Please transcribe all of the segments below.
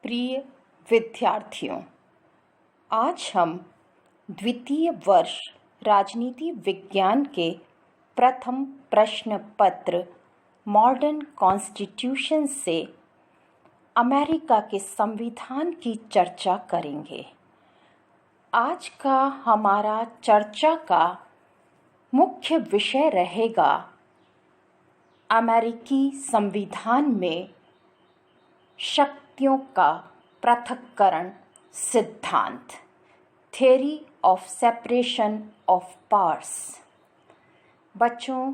प्रिय विद्यार्थियों, आज हम द्वितीय वर्ष राजनीति विज्ञान के प्रथम प्रश्न पत्र मॉडर्न कॉन्स्टिट्यूशन से अमेरिका के संविधान की चर्चा करेंगे। आज का हमारा चर्चा का मुख्य विषय रहेगा अमेरिकी संविधान में शक्तियों का पृथक्करण सिद्धांत, theory of separation of powers. बच्चों,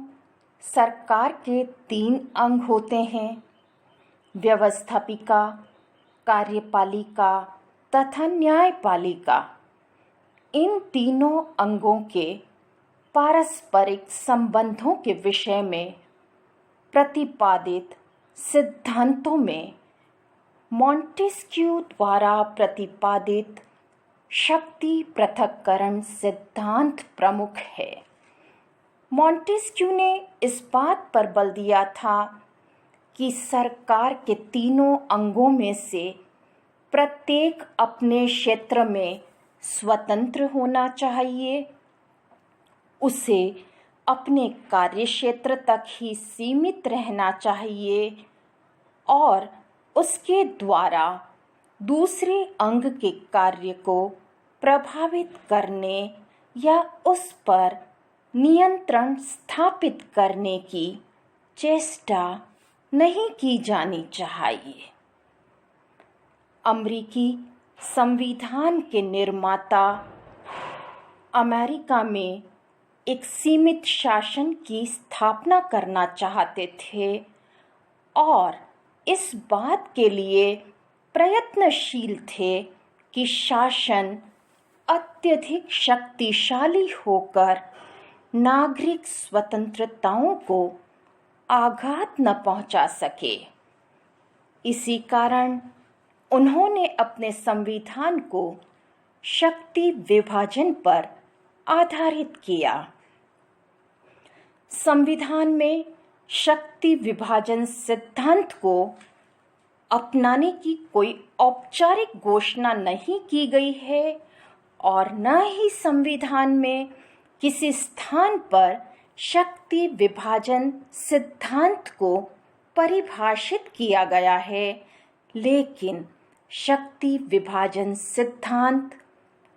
सरकार के 3 अंग होते हैं: व्यवस्थापिका, कार्यपालिका तथा न्यायपालिका। इन तीनों अंगों के पारस्परिक संबंधों के विषय में प्रतिपादित सिद्धांतों में मॉन्टेस्क्यू द्वारा प्रतिपादित शक्ति पृथक्करण सिद्धांत प्रमुख है। मॉन्टेस्क्यू ने इस बात पर बल दिया था कि सरकार के तीनों अंगों में से प्रत्येक अपने क्षेत्र में स्वतंत्र होना चाहिए, उसे अपने कार्यक्षेत्र तक ही सीमित रहना चाहिए और उसके द्वारा दूसरे अंग के कार्य को प्रभावित करने या उस पर नियंत्रण स्थापित करने की चेष्टा नहीं की जानी चाहिए। अमेरिकी संविधान के निर्माता अमेरिका में एक सीमित शासन की स्थापना करना चाहते थे और इस बात के लिए प्रयत्नशील थे कि शासन अत्यधिक शक्तिशाली होकर नागरिक स्वतंत्रताओं को आघात न पहुंचा सके। इसी कारण उन्होंने अपने संविधान को शक्ति विभाजन पर आधारित किया। संविधान में शक्ति विभाजन सिद्धांत को अपनाने की कोई औपचारिक घोषणा नहीं की गई है और न ही संविधान में किसी स्थान पर शक्ति विभाजन सिद्धांत को परिभाषित किया गया है, लेकिन शक्ति विभाजन सिद्धांत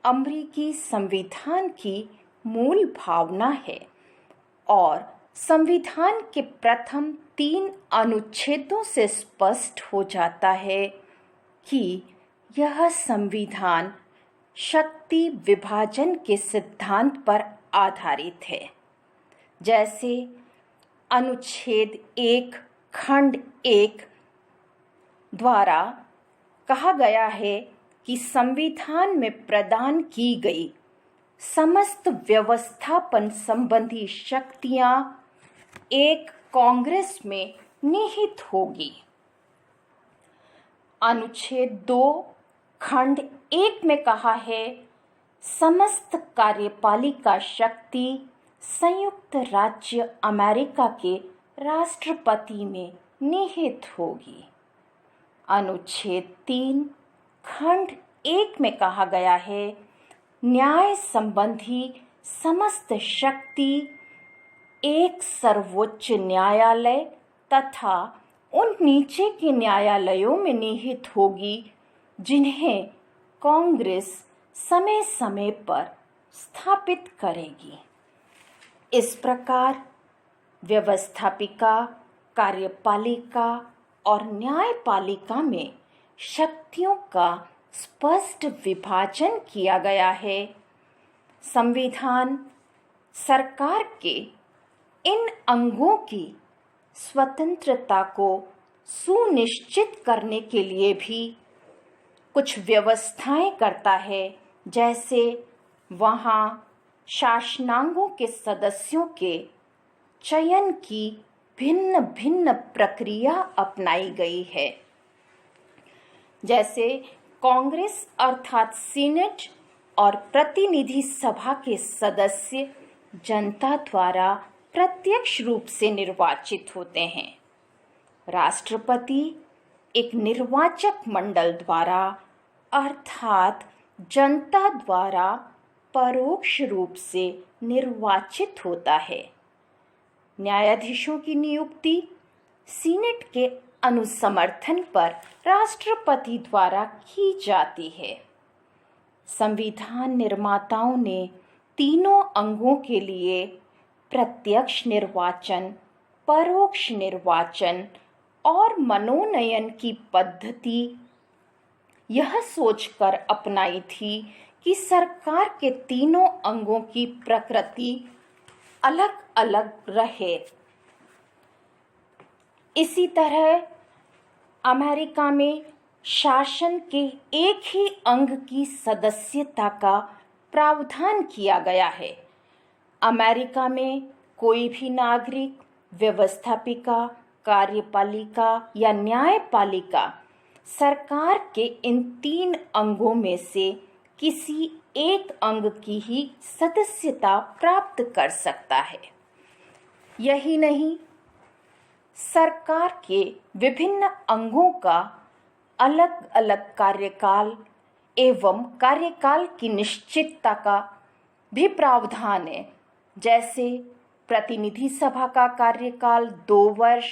अमेरिकी संविधान की मूल भावना है और संविधान के प्रथम 3 अनुच्छेदों से स्पष्ट हो जाता है कि यह संविधान शक्ति विभाजन के सिद्धांत पर आधारित है। जैसे अनुच्छेद 1 खंड 1 द्वारा कहा गया है कि संविधान में प्रदान की गई समस्त व्यवस्थापन संबंधी शक्तियां एक कांग्रेस में निहित होगी। अनुच्छेद 2 खंड 1 में कहा है, समस्त कार्यपालिका शक्ति संयुक्त राज्य अमेरिका के राष्ट्रपति में निहित होगी। अनुच्छेद 3 खंड 1 में कहा गया है, न्याय संबंधी समस्त शक्ति एक सर्वोच्च न्यायालय तथा उन नीचे के न्यायालयों में निहित होगी जिन्हें कांग्रेस समय समय पर स्थापित करेगी। इस प्रकार व्यवस्थापिका, कार्यपालिका और न्यायपालिका में शक्तियों का स्पष्ट विभाजन किया गया है। संविधान सरकार के इन अंगों की स्वतंत्रता को सुनिश्चित करने के लिए भी कुछ व्यवस्थाएं करता है, जैसे वहाँ शासनांगों के सदस्यों के चयन की भिन्न भिन्न प्रक्रिया अपनाई गई है। जैसे कांग्रेस अर्थात सीनेट और प्रतिनिधि सभा के सदस्य जनता द्वारा प्रत्यक्ष रूप से निर्वाचित होते हैं। राष्ट्रपति एक निर्वाचक मंडल द्वारा अर्थात जनता द्वारा परोक्ष रूप से निर्वाचित होता है। न्यायाधीशों की नियुक्ति सीनेट के अनुसमर्थन पर राष्ट्रपति द्वारा की जाती है। संविधान निर्माताओं ने तीनों अंगों के लिए प्रत्यक्ष निर्वाचन, परोक्ष निर्वाचन और मनोनयन की पद्धति यह सोचकर अपनाई थी कि सरकार के तीनों अंगों की प्रकृति अलग अलग रहे। इसी तरह अमेरिका में शासन के एक ही अंग की सदस्यता का प्रावधान किया गया है। अमेरिका में कोई भी नागरिक व्यवस्थापिका, कार्यपालिका या न्यायपालिका सरकार के इन तीन अंगों में से किसी एक अंग की ही सदस्यता प्राप्त कर सकता है। यही नहीं, सरकार के विभिन्न अंगों का अलग अलग कार्यकाल एवं कार्यकाल की निश्चितता का भी प्रावधान है। जैसे प्रतिनिधि सभा का कार्यकाल 2 वर्ष,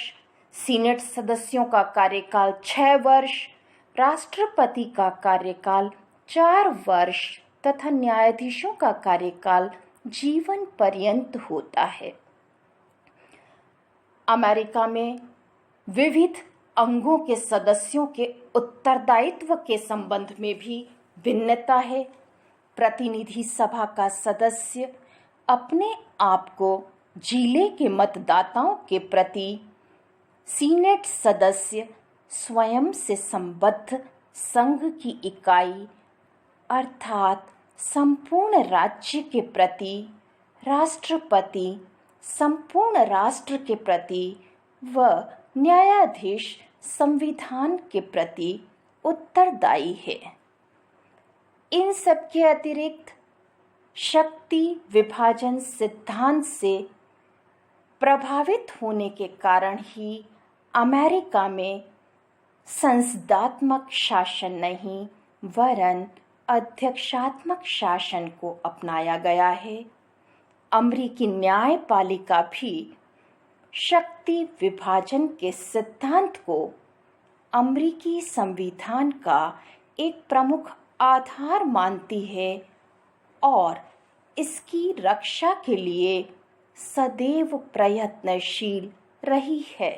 सीनेट सदस्यों का कार्यकाल 6 वर्ष, राष्ट्रपति का कार्यकाल 4 वर्ष तथा न्यायाधीशों का कार्यकाल जीवन पर्यंत होता है। अमेरिका में विविध अंगों के सदस्यों के उत्तरदायित्व के संबंध में भी भिन्नता है। प्रतिनिधि सभा का सदस्य अपने आप को जिले के मतदाताओं के प्रति, सीनेट सदस्य स्वयं से संबद्ध संघ की इकाई अर्थात संपूर्ण राज्य के प्रति, राष्ट्रपति संपूर्ण राष्ट्र के प्रति व न्यायाधीश संविधान के प्रति उत्तरदायी है। इन सब के अतिरिक्त शक्ति विभाजन सिद्धांत से प्रभावित होने के कारण ही अमेरिका में संसदात्मक शासन नहीं वरन अध्यक्षात्मक शासन को अपनाया गया है। अमेरिकी न्यायपालिका भी शक्ति विभाजन के सिद्धांत को अमेरिकी संविधान का एक प्रमुख आधार मानती है और इसकी रक्षा के लिए सदैव प्रयत्नशील रही है।